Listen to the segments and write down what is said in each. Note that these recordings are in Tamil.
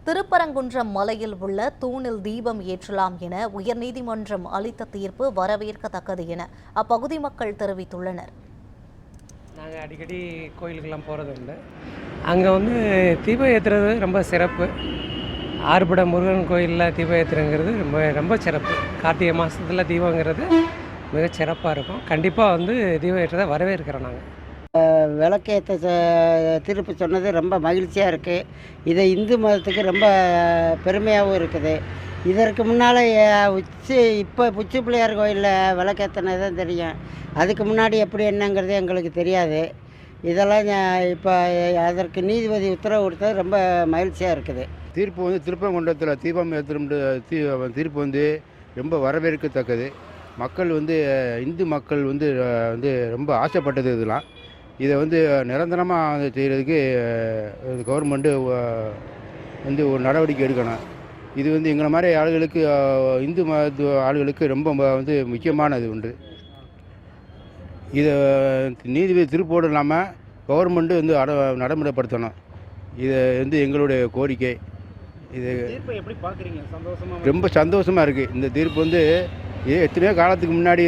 திருப்பரங்குன்றம் மலையில் உள்ள தூணில் தீபம் ஏற்றலாம் என உயர்நீதிமன்றம் அளித்த தீர்ப்பு வரவேற்கத்தக்கது என அப்பகுதி மக்கள் தெரிவித்துள்ளனர். நாங்கள் அடிக்கடி கோயிலுக்கெல்லாம் போகிறது உண்டு. அங்கே தீபம் ஏற்றுறது ரொம்ப சிறப்பு. ஆறுபட முருகன் கோயிலில் தீபம் ஏற்றுறங்கிறது ரொம்ப ரொம்ப சிறப்பு. கார்த்திகை மாதத்தில் தீபங்கிறது மிக சிறப்பாக இருக்கும். கண்டிப்பாக தீபம் ஏற்றதை வரவேற்கிறோம். நாங்கள் விளக்கேற்ற தீர்ப்பு சொன்னது ரொம்ப மகிழ்ச்சியாக இருக்குது. இதை இந்து மதத்துக்கு ரொம்ப பெருமையாகவும் இருக்குது. இதற்கு முன்னால் இப்போ உச்சி பிள்ளையார் கோயிலில் விளக்கேற்றினது தான் தெரியும். அதுக்கு முன்னாடி எப்படி என்னங்கிறது எங்களுக்கு தெரியாது. இதெல்லாம் இப்போ அதற்கு நீதிபதி உத்தரவு கொடுத்தது ரொம்ப மகிழ்ச்சியாக இருக்குது. தீர்ப்பு திருப்பரங்குன்றத்தில் தீபம் ஏற்றுற தீர்ப்பு ரொம்ப வரவேற்கத்தக்கது. மக்கள் இந்து மக்கள் ரொம்ப ஆசைப்பட்டது. இதெல்லாம் இதை நிரந்தரமாக செய்கிறதுக்கு கவர்மெண்ட்டு ஒரு நடவடிக்கை எடுக்கணும். இது எங்களை மாதிரி ஆளுகளுக்கு, இந்து மத ஆளுகளுக்கு ரொம்ப முக்கியமானது உண்டு. இதை நீதிபதி திருப்போடு இல்லாமல் கவர்மெண்ட்டு நடைமுறைப்படுத்தணும். இது எங்களுடைய கோரிக்கை. இது எப்படி பார்க்குறீங்க? ரொம்ப சந்தோஷமாக இருக்குது. இந்த தீர்ப்பு எத்தனையோ காலத்துக்கு முன்னாடி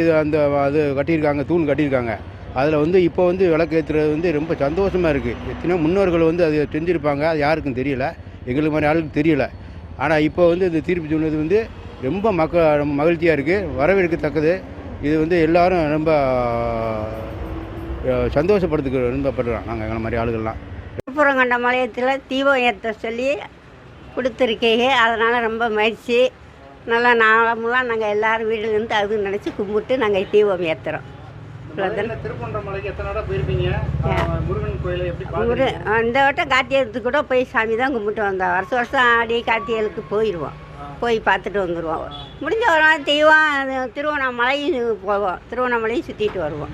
அது கட்டியிருக்காங்க, தூண் கட்டியிருக்காங்க. அதில் இப்போ விளக்கு ஏற்றுறது ரொம்ப சந்தோஷமாக இருக்குது. எத்தனையோ முன்னோர்கள் அதை செஞ்சுருப்பாங்க. அது யாருக்கும் தெரியல, எங்களுக்கு மாதிரி ஆளுக்கு தெரியல. ஆனால் இப்போ இந்த தீர்ப்பு சொன்னது ரொம்ப மகிழ்ச்சியாக இருக்குது, வரவேற்கத்தக்கது. இது எல்லோரும் ரொம்ப சந்தோஷப்படுறோம் நாங்கள் எங்களை மாதிரி ஆளுகள்லாம். திருப்பரங்குன்றம் மலையத்தில் தீபம் ஏற்ற சொல்லி கொடுத்துருக்கீங்க. அதனால் ரொம்ப மகிழ்ச்சி. நல்லா நாளமெல்லாம் நாங்கள் எல்லோரும் வீட்டிலேருந்து அது நினச்சி கும்பிட்டு நாங்கள் தீபம் ஏற்றுறோம். இந்த வட்டம் கார்த்திகைக்கு கூட போய் சாமி தான் கும்பிட்டு வந்தோம். வருஷம் ஆடி கார்த்திகைக்கு போயிடுவோம், போய் பார்த்துட்டு வந்துடுவோம். முடிஞ்ச ஒரு நாள் தெய்வம் திருவண்ணாமலையும் போவோம், திருவண்ணாமலையும் சுற்றிட்டு வருவோம்.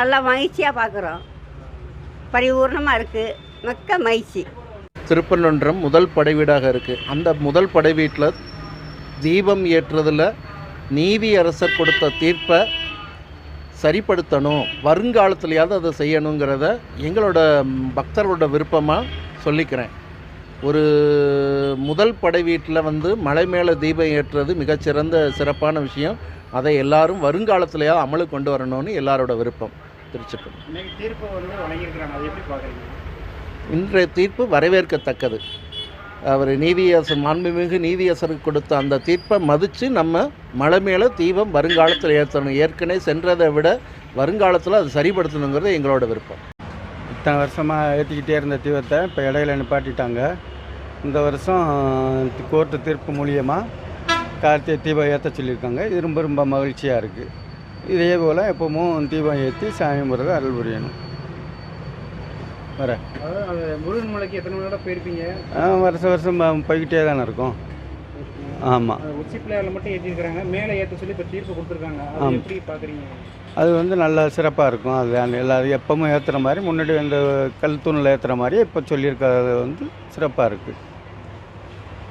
நல்லா மகிழ்ச்சியாக பார்க்குறோம். பரிபூர்ணமாக இருக்குது, மிக்க மகிழ்ச்சி. திருப்பரங்குன்றம் முதல் படை வீடாக இருக்குது. அந்த முதல் படை வீட்டில் தீபம் ஏற்றுறதில் நீதியரசர் கொடுத்த தீர்ப்பை சரிப்படுத்தணும், வருங்காலத்துலையாவது அதை செய்யணுங்கிறத எங்களோட பக்தர்களோட விருப்பமாக சொல்லிக்கிறேன். ஒரு முதல் படை வீட்டில் மலை மேலே தீபம் ஏற்றுறது மிகச்சிறந்த சிறப்பான விஷயம். அதை எல்லாரும் வருங்காலத்துலையாவது அமலுக்கு கொண்டு வரணும்னு எல்லாரோட விருப்பம். திருச்சிட்டு இன்றைய தீர்ப்பு வரவேற்கத்தக்கது. அவர் மாண்புமிகு நீதியரசருக்கு கொடுத்த அந்த தீர்ப்பை மதித்து நம்ம மலை மேலே தீபம் வருங்காலத்தில் ஏற்றணும். ஏற்கனவே சென்றதை விட வருங்காலத்தில் அது சரிப்படுத்தணுங்கிறது எங்களோட விருப்பம். இத்தனை வருஷமாக ஏற்றிக்கிட்டே இருந்த தீபத்தை இப்போ இடையில நிப்பாட்டிட்டாங்க. இந்த வருஷம் கோர்ட்டு தீர்ப்பு மூலியமாக கார்த்திகை தீபம் ஏற்ற சொல்லியிருக்காங்க. இது ரொம்ப ரொம்ப மகிழ்ச்சியாக இருக்குது. இதே போல் எப்பவும் தீபம் ஏற்றி சாமி முறையை அருள் புரியணும். முருகன் மலைக்கு எத்தனை மணி நேரம் போயிருப்பீங்க? வருஷம் போய்கிட்டே தானே இருக்கும். ஆமாம், உச்சி பிள்ளையாரில் மட்டும் ஏற்றிருக்கிறாங்க, மேலே ஏற்ற சொல்லி இப்போ தீர்ப்பு கொடுத்துருக்காங்க. எப்படி பார்க்குறீங்க? அது நல்லா சிறப்பாக இருக்கும். அது எல்லாரும் எப்பவும் ஏற்றுற மாதிரி, முன்னாடி இந்த கல் தூணில் ஏற்றுற மாதிரி இப்போ சொல்லியிருக்கிறது சிறப்பாக இருக்குது.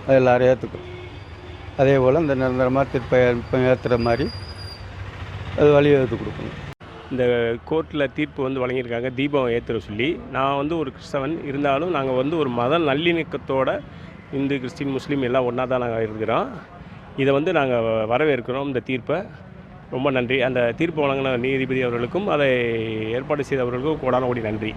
அது எல்லோரும் ஏற்றுக்கும். அதே போல் இந்த நிரந்தரமாக திருப்ப ஏற்றுற மாதிரி அது வழிவகுத்து கொடுக்கணும். இந்த கோர்ட்டில் தீர்ப்பு வழங்கியிருக்காங்க தீபம் ஏற்றுற சொல்லி. நான் ஒரு கிறிஸ்தவன் இருந்தாலும் நாங்கள் ஒரு மத நல்லிணக்கத்தோட இந்து, கிறிஸ்டின், முஸ்லீம் எல்லாம் ஒன்றா தான் நாங்கள் இருக்கிறோம். இதை நாங்கள் வரவேற்கிறோம். இந்த தீர்ப்பை ரொம்ப நன்றி. அந்த தீர்ப்பு வழங்கின நீதிபதி அவர்களுக்கும் அதை ஏற்பாடு செய்தவர்களுக்கும் கோடான கோடி நன்றி.